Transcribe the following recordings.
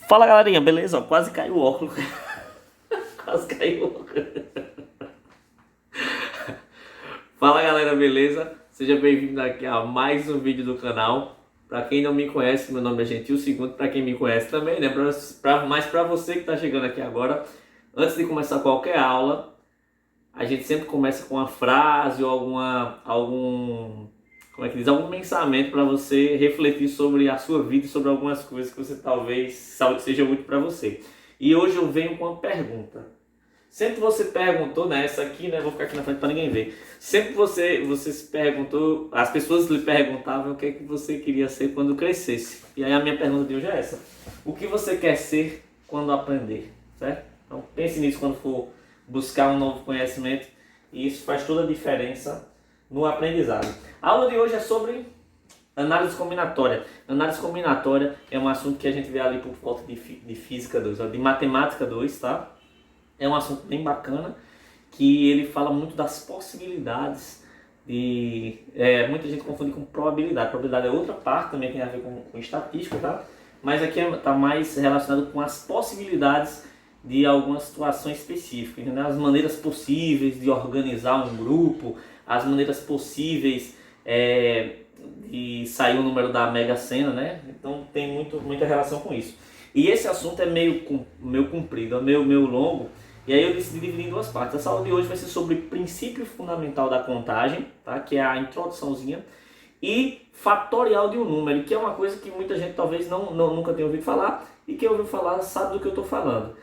Fala galerinha, beleza? Ó, quase caiu o óculos. Quase caiu o óculos. Fala galera, beleza? Seja bem-vindo aqui a mais um vídeo do canal. Pra quem não me conhece, meu nome é Gentil Segundo. Pra quem me conhece também, né? Mas pra você que tá chegando aqui agora, antes de começar qualquer aula, a gente sempre começa com uma frase ou como é que diz? Algum pensamento para você refletir sobre a sua vida e sobre algumas coisas que você talvez seja útil para você. E hoje eu venho com uma pergunta. Sempre você perguntou, né? Essa aqui, né? Vou ficar aqui na frente para ninguém ver. Sempre você se perguntou, as pessoas lhe perguntavam o que é que você queria ser quando crescesse. E aí a minha pergunta de hoje é essa: o que você quer ser quando aprender? Certo? Então pense nisso quando for buscar um novo conhecimento, e isso faz toda a diferença no aprendizado. A aula de hoje é sobre análise combinatória. Análise combinatória é um assunto que a gente vê ali por volta de Física 2, de Matemática 2, tá? É um assunto bem bacana, que ele fala muito das possibilidades de... muita gente confunde com probabilidade. Probabilidade é outra parte, também tem a ver com estatística, tá? Mas aqui está mais relacionado com as possibilidades de alguma situação específica, entendeu? As maneiras possíveis de organizar um grupo, as maneiras possíveis de sair o número da Mega Sena, né? Então tem muita relação com isso. E esse assunto é meio comprido, é meio longo, e aí eu decidi dividir em duas partes. Essa aula de hoje vai ser sobre princípio fundamental da contagem, tá? Que é a introduçãozinha, e fatorial de um número, que é uma coisa que muita gente talvez nunca tenha ouvido falar, e quem ouviu falar sabe do que eu estou falando.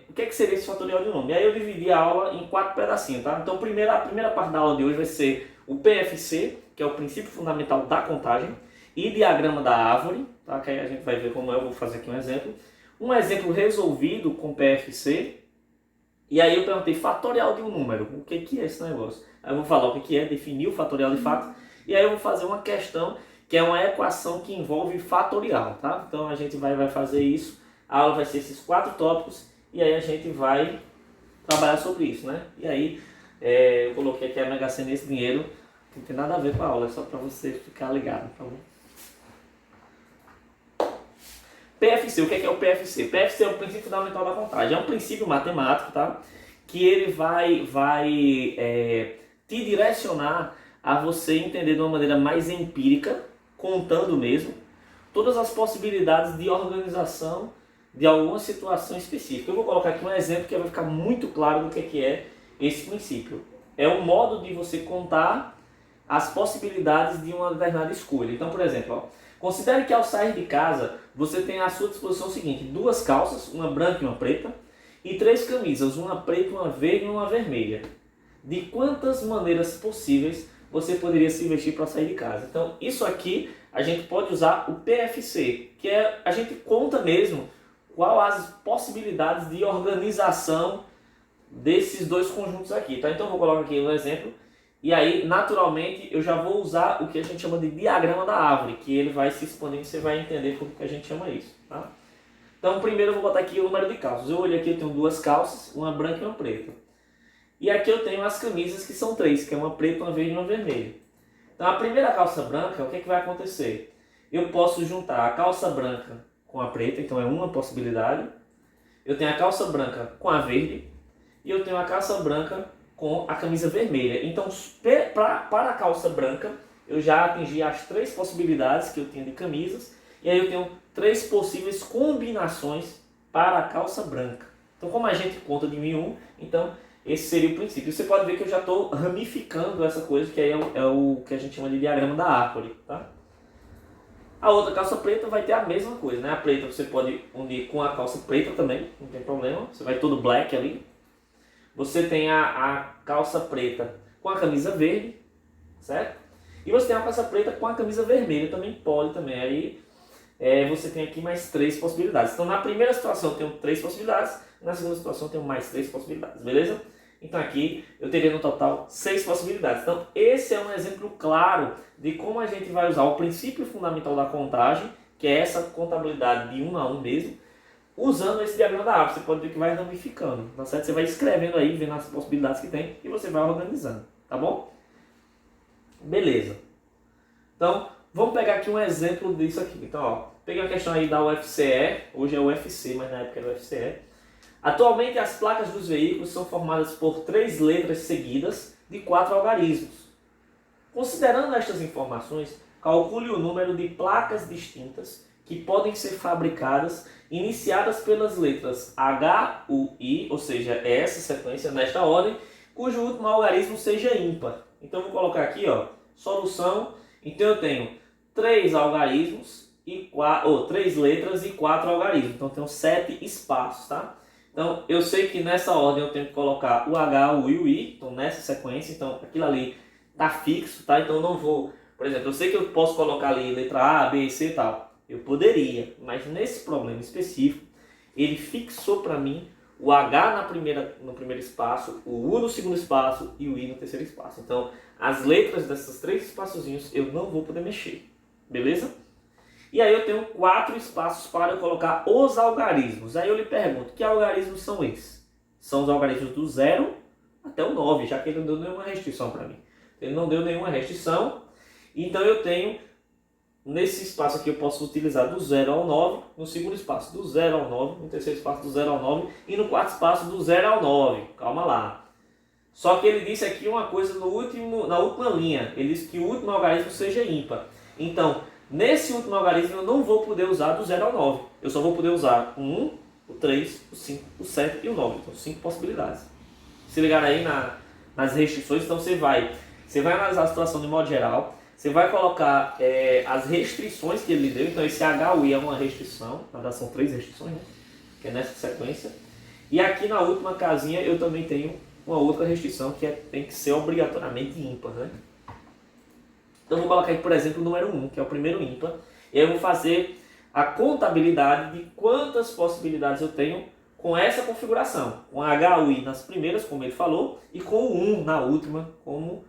O que seria esse fatorial de um número? E aí eu dividi a aula em 4 pedacinhos, tá? Então a primeira parte da aula de hoje vai ser o PFC, que é o princípio fundamental da contagem, e diagrama da árvore, tá? Que aí a gente vai ver como é. Eu vou fazer aqui um exemplo. Um exemplo resolvido com PFC. E aí eu perguntei fatorial de um número, o que é esse negócio? Aí eu vou falar o que é, definir o fatorial de fato, e aí eu vou fazer uma questão que é uma equação que envolve fatorial, tá? Então a gente vai fazer isso, a aula vai ser esses 4 tópicos, e aí a gente vai trabalhar sobre isso, né? E aí eu coloquei aqui a Mega Sena, esse dinheiro, que não tem nada a ver com a aula, é só para você ficar ligado, tá bom? PFC, o que é o PFC? PFC é o princípio fundamental da contagem. É um princípio matemático, tá? Que ele vai te direcionar a você entender de uma maneira mais empírica, contando mesmo, todas as possibilidades de organização de alguma situação específica. Eu vou colocar aqui um exemplo que vai ficar muito claro do que é esse princípio. É o modo de você contar as possibilidades de uma determinada escolha. Então, por exemplo, ó, considere que ao sair de casa você tem à sua disposição o seguinte: 2 calças, uma branca e uma preta, e 3 camisas, uma preta, uma verde e uma vermelha. De quantas maneiras possíveis você poderia se vestir para sair de casa? Então, isso aqui a gente pode usar o PFC, que é a gente conta mesmo qual as possibilidades de organização desses dois conjuntos aqui, tá? Então eu vou colocar aqui um exemplo. E aí, naturalmente, eu já vou usar o que a gente chama de diagrama da árvore, que ele vai se expandir e você vai entender como que a gente chama isso, tá? Então, primeiro eu vou botar aqui o número de calças. Eu olhei aqui, eu tenho 2 calças, uma branca e uma preta. E aqui eu tenho as camisas, que são 3, que é uma preta, uma verde e uma vermelha. Então, a primeira calça branca, o que vai acontecer? Eu posso juntar a calça branca com a preta, então é uma possibilidade. Eu tenho a calça branca com a verde, e eu tenho a calça branca com a camisa vermelha. Então, para a calça branca, eu já atingi as 3 possibilidades que eu tinha de camisas, e aí eu tenho 3 possíveis combinações para a calça branca. Então, como a gente conta de 1 em 1, então esse seria o princípio. Você pode ver que eu já estou ramificando essa coisa, que aí é o que a gente chama de diagrama da árvore, tá? A outra calça preta vai ter a mesma coisa, né? A preta você pode unir com a calça preta também, não tem problema. Você vai todo black ali. Você tem a calça preta com a camisa verde, certo? E você tem a calça preta com a camisa vermelha, também pode também. Aí você tem aqui mais 3 possibilidades. Então na primeira situação eu tenho 3 possibilidades, na segunda situação eu tenho mais 3 possibilidades, beleza? Então aqui eu teria no total 6 possibilidades. Então esse é um exemplo claro de como a gente vai usar o princípio fundamental da contagem, que é essa contabilidade de 1 a 1 mesmo, usando esse diagrama da árvore. Você pode ver que vai ramificando, tá certo? Você vai escrevendo aí, vendo as possibilidades que tem, e você vai organizando, tá bom? Beleza. Então, vamos pegar aqui um exemplo disso aqui. Então, ó, Peguei uma questão aí da UFCE, hoje é UFC, mas na época era UFCE. Atualmente as placas dos veículos são formadas por 3 letras seguidas de 4 algarismos. Considerando estas informações, calcule o número de placas distintas que podem ser fabricadas iniciadas pelas letras H, U, I, ou seja, essa sequência nesta ordem, cujo último algarismo seja ímpar. Então vou colocar aqui, ó, solução. Então eu tenho 3 algarismos e 3 letras e 4 algarismos. Então eu tenho 7 espaços, tá? Então eu sei que nessa ordem eu tenho que colocar o H, o I, o I, então nessa sequência, então aquilo ali tá fixo, tá? Então eu não vou, por exemplo, eu sei que eu posso colocar ali letra A, B, C e tal. Eu poderia, mas nesse problema específico, ele fixou para mim o H no primeiro espaço, o U no segundo espaço e o I no terceiro espaço. Então, as letras desses 3 espaçozinhos eu não vou poder mexer, beleza? E aí eu tenho 4 espaços para eu colocar os algarismos. Aí eu lhe pergunto, que algarismos são esses? São os algarismos do 0 até o 9, já que ele não deu nenhuma restrição para mim. Ele não deu nenhuma restrição, então eu tenho, nesse espaço aqui eu posso utilizar do 0 ao 9, no segundo espaço do 0 ao 9, no terceiro espaço do 0 ao 9 e no quarto espaço do 0 ao 9. Calma lá. Só que ele disse aqui uma coisa na última linha, ele disse que o último algarismo seja ímpar. Então, nesse último algarismo eu não vou poder usar do 0 ao 9, eu só vou poder usar o 1, o 3, o 5, o 7 e o 9, então 5 possibilidades. Se ligar aí nas restrições, então você vai analisar a situação de modo geral, você vai colocar as restrições que ele deu, então esse HUI é uma restrição, na verdade são 3 restrições, né? Que é nessa sequência. E aqui na última casinha eu também tenho uma outra restrição que tem que ser obrigatoriamente ímpar, né? Então eu vou colocar aqui, por exemplo, o número 1, que é o primeiro ímpar, e aí eu vou fazer a contabilidade de quantas possibilidades eu tenho com essa configuração, com HUI nas primeiras, como ele falou, e com o 1 na última, como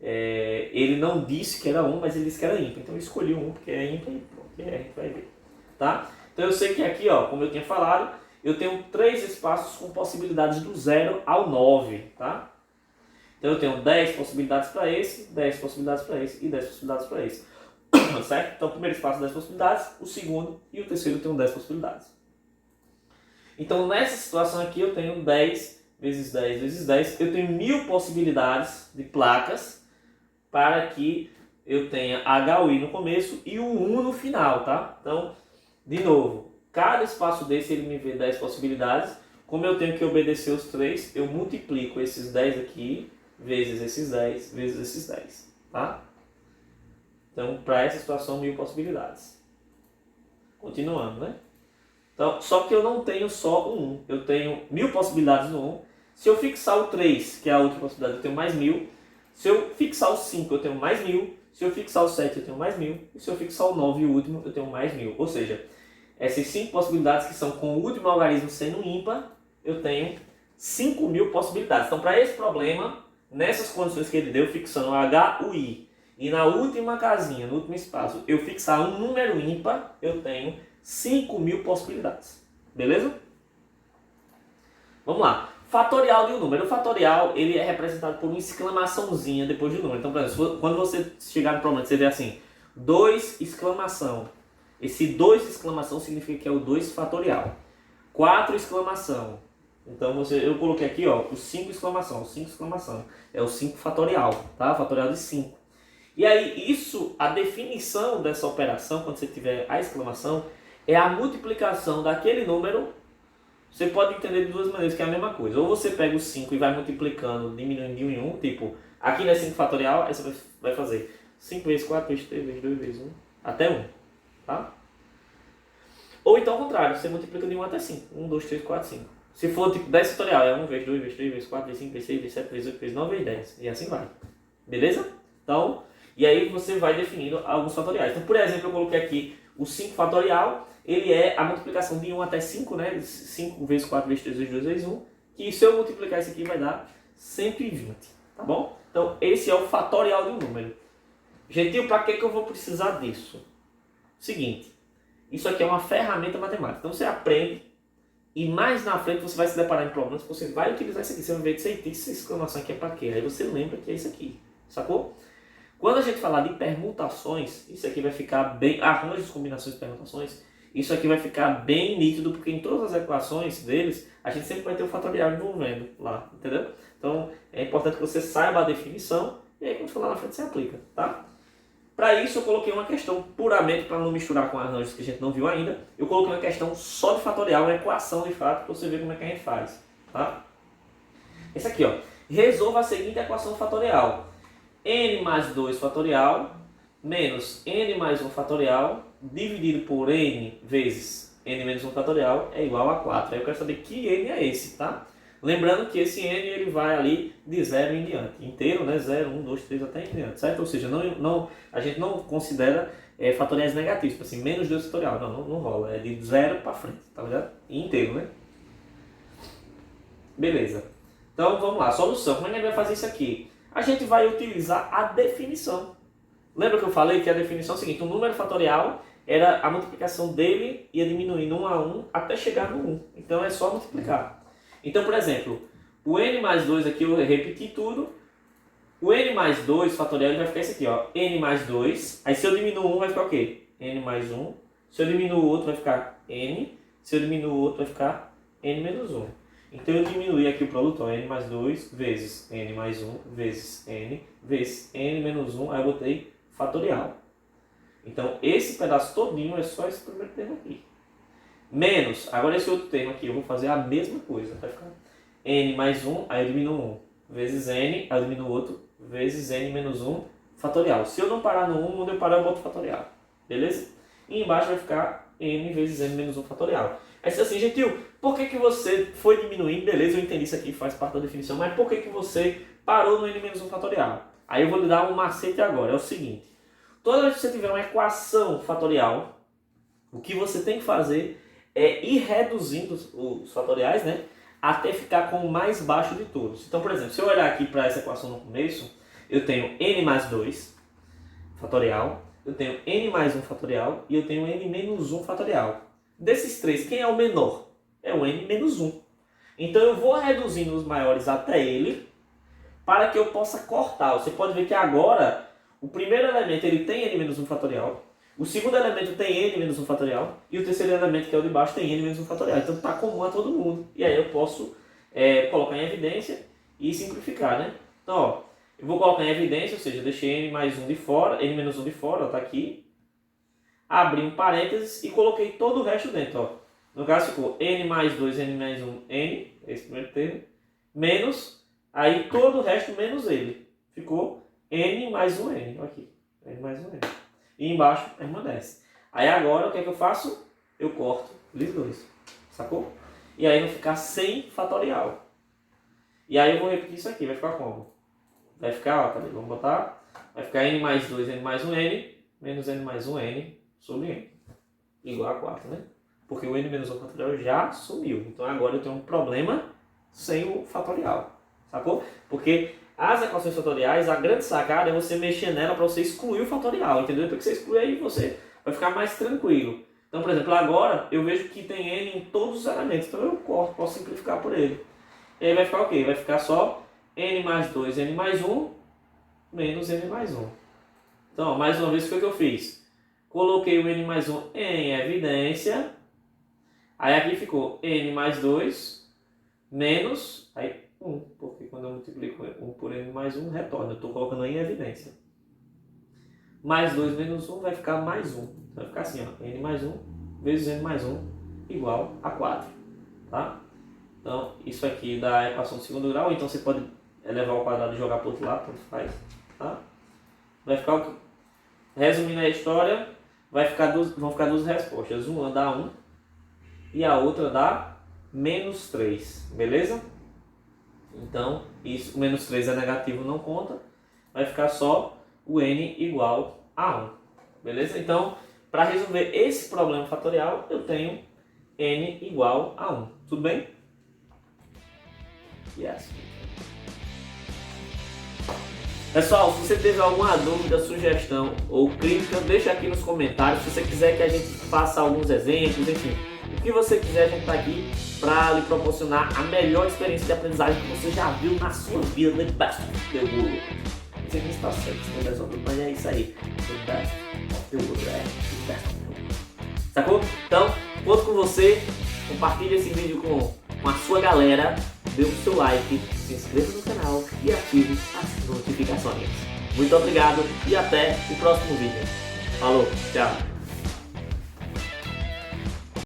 ele não disse que era 1, mas ele disse que era ímpar. Então eu escolhi o 1 porque é ímpar e pronto, a gente vai ver. Tá? Então eu sei que aqui, ó, como eu tinha falado, eu tenho 3 espaços com possibilidades do 0 ao 9. Tá? Então eu tenho 10 possibilidades para esse, 10 possibilidades para esse e 10 possibilidades para esse. Certo? Então o primeiro espaço 10 possibilidades, o segundo e o terceiro eu tenho 10 possibilidades. Então nessa situação aqui eu tenho 10 vezes 10 vezes 10, eu tenho 1000 possibilidades de placas para que eu tenha HUI no começo e o 1 no final, tá? Então, de novo, cada espaço desse ele me vê 10 possibilidades, como eu tenho que obedecer os 3, eu multiplico esses 10 aqui, vezes esses 10, vezes esses 10, tá? Então, para essa situação, 1000 possibilidades. Continuando, né? Então, só que eu não tenho só o 1, eu tenho 1000 possibilidades no 1. Se eu fixar o 3, que é a outra possibilidade, eu tenho mais 1000. Se eu fixar o 5, eu tenho mais 1000. Se eu fixar o 7, eu tenho mais 1000. E se eu fixar o 9 e o último, eu tenho mais 1000. Ou seja, essas 5 possibilidades que são com o último algarismo sendo ímpar, eu tenho 5000 possibilidades. Então, para esse problema, nessas condições que ele deu, fixando o HUI, e na última casinha, no último espaço, eu fixar um número ímpar, eu tenho 5000 possibilidades. Beleza? Vamos lá. Fatorial de um número. O fatorial ele é representado por uma exclamaçãozinha depois do número. Então, por exemplo, quando você chegar no problema, você vê assim, 2 exclamação. Esse 2 exclamação significa que é o 2 fatorial. 4 exclamação. Então, eu coloquei aqui, ó, o 5 exclamação. O 5 exclamação é o 5 fatorial, tá? Fatorial de 5. E aí, a definição dessa operação, quando você tiver a exclamação, é a multiplicação daquele número. Você pode entender de 2 maneiras, que é a mesma coisa. Ou você pega o 5 e vai multiplicando, diminuindo de 1 em 1, tipo, aqui não é 5 fatorial, aí você vai fazer 5 vezes 4 vezes 3 vezes 2 vezes 1, até 1, tá? Ou então ao contrário, você multiplica de 1 até 5, 1, 2, 3, 4, 5. Se for tipo 10 fatorial, é 1 vezes 2 vezes 3 vezes 4 vezes 5 vezes 6 vezes 7 vezes 8 vezes 9 vezes 10, e assim vai. Beleza? Então, e aí você vai definindo alguns fatoriais. Então, por exemplo, eu coloquei aqui o 5 fatorial, ele é a multiplicação de 1 até 5, né? 5 vezes 4 vezes 3 vezes 2 vezes 1. Que se eu multiplicar isso aqui vai dar 120, tá bom? Então esse é o fatorial de um número. Gentil, para que eu vou precisar disso? Seguinte, isso aqui é uma ferramenta matemática. Então você aprende e mais na frente você vai se deparar em problemas que você vai utilizar isso aqui. Você vai ver que essa exclamação aqui é para quê? Aí você lembra que é isso aqui, sacou? Quando a gente falar de permutações, isso aqui vai ficar bem, arranjos, combinações de permutações, isso aqui vai ficar bem nítido, porque em todas as equações deles, a gente sempre vai ter o fatorial envolvendo lá, entendeu? Então, é importante que você saiba a definição, e aí quando for lá na frente você aplica, tá? Para isso eu coloquei uma questão puramente, para não misturar com arranjos que a gente não viu ainda, eu coloquei uma questão só de fatorial, uma equação de fato, para você ver como é que a gente faz, tá? Esse aqui, ó. Resolva a seguinte equação fatorial. N mais 2 fatorial menos N mais 1 fatorial dividido por N vezes N menos 1 fatorial é igual a 4. Aí eu quero saber que N é esse, tá? Lembrando que esse N ele vai ali de 0 em diante. Inteiro, né? 0, 1, 2, 3 até em diante, certo? Ou seja, a gente não considera fatoriais negativos, tipo assim, menos 2 fatorial. Não rola. É de 0 para frente, tá ligado? E inteiro, né? Beleza. Então vamos lá, solução. Como é que a gente vai fazer isso aqui? A gente vai utilizar a definição. Lembra que eu falei que a definição é o seguinte, o número fatorial era a multiplicação dele, ia diminuindo 1 a 1 até chegar no 1. Então é só multiplicar. Então, por exemplo, o n mais 2 aqui, eu repeti tudo. O n mais 2 fatorial ele vai ficar esse aqui, ó, n mais 2. Aí se eu diminuo 1 vai ficar o quê? N mais 1. Se eu diminuo o outro vai ficar n. Se eu diminuo o outro vai ficar n menos 1. Então eu diminui aqui o produto, ó, n mais 2 vezes n mais 1 vezes n menos 1, aí eu botei fatorial. Então esse pedaço todinho é só esse primeiro termo aqui. Menos, agora esse outro termo aqui, eu vou fazer a mesma coisa, vai ficar n mais 1, aí eu diminuo 1, vezes n, aí eu diminuo outro, vezes n menos 1, fatorial. Se eu não parar no 1, onde eu parar eu boto fatorial, beleza? E embaixo vai ficar n vezes n menos 1 fatorial. Aí você assim, Gentil, por que você foi diminuindo? Beleza, eu entendi isso aqui, faz parte da definição, mas por que você parou no n menos 1 fatorial? Aí eu vou lhe dar um macete agora, é o seguinte. Toda vez que você tiver uma equação fatorial, o que você tem que fazer é ir reduzindo os fatoriais, né? Até ficar com o mais baixo de todos. Então, por exemplo, se eu olhar aqui para essa equação no começo, eu tenho n mais 2 fatorial, eu tenho n mais 1 fatorial e eu tenho n menos 1 fatorial. Desses três, quem é o menor? É o n menos 1. Então eu vou reduzindo os maiores até ele, para que eu possa cortar. Você pode ver que agora, o primeiro elemento ele tem n menos 1 fatorial, o segundo elemento tem n menos 1 fatorial, e o terceiro elemento, que é o de baixo, tem n menos 1 fatorial. Então está comum a todo mundo. E aí eu posso colocar em evidência e simplificar, né? Então, ó, eu vou colocar em evidência, ou seja, eu deixei n mais 1 de fora, n menos 1 de fora, está aqui. Abri um parênteses e coloquei todo o resto dentro, ó. No caso ficou n mais 2, n mais 1, n, esse primeiro termo, menos, aí todo o resto menos ele. Ficou n mais 1, n, aqui, n mais 1, n. E embaixo permanece. Aí agora o que é que eu faço? Eu corto os dois, sacou? E aí vai ficar sem fatorial. E aí eu vou repetir isso aqui, vai ficar como? Vai ficar, ó, cadê? Vamos botar, vai ficar n mais 2, n mais 1, n, menos n mais 1, n, sobre n, igual a 4, né? Porque o n menos 1 fatorial já sumiu. Então agora eu tenho um problema sem o fatorial, sacou? Porque as equações fatoriais, a grande sacada é você mexer nela para você excluir o fatorial, entendeu? Depois que você exclui aí, você vai ficar mais tranquilo. Então, por exemplo, agora eu vejo que tem n em todos os elementos, então eu corto, posso simplificar por ele. E aí vai ficar o quê? Vai ficar só n mais 2, n mais 1, menos n mais 1. Então, mais uma vez, o que eu fiz? Coloquei o n mais 1 em evidência. Aí aqui ficou n mais 2 menos aí 1. Porque quando eu multiplico 1 por n mais 1, retorna. Eu estou colocando em evidência. Mais 2 menos 1 vai ficar mais 1. Vai ficar assim, ó, n mais 1 vezes n mais 1 igual a 4. Tá? Então, isso aqui dá a equação de segundo grau. Então, você pode elevar ao quadrado e jogar para o outro lado. Tanto faz. Tá? Vai ficar o quê? Resumindo a história, vão ficar duas respostas. Uma dá 1 e a outra dá menos 3. Beleza? Então, isso, o menos 3 é negativo, não conta. Vai ficar só o n igual a 1. Beleza? Então, para resolver esse problema fatorial, eu tenho n igual a 1. Tudo bem? Yes. Pessoal, se você teve alguma dúvida, sugestão ou crítica, deixa aqui nos comentários. Se você quiser que a gente faça alguns exemplos, enfim, o que você quiser, a gente está aqui para lhe proporcionar a melhor experiência de aprendizagem que você já viu na sua vida. The best, the world. Não sei nem se tá certo, se não é, mas é isso aí. The best of the world, the best of the world. Sacou? Então, conto com você. Compartilhe esse vídeo com a sua galera. Dê o seu like, se inscreva no canal e ative as notificações. Muito obrigado e até o próximo vídeo. Falou, tchau!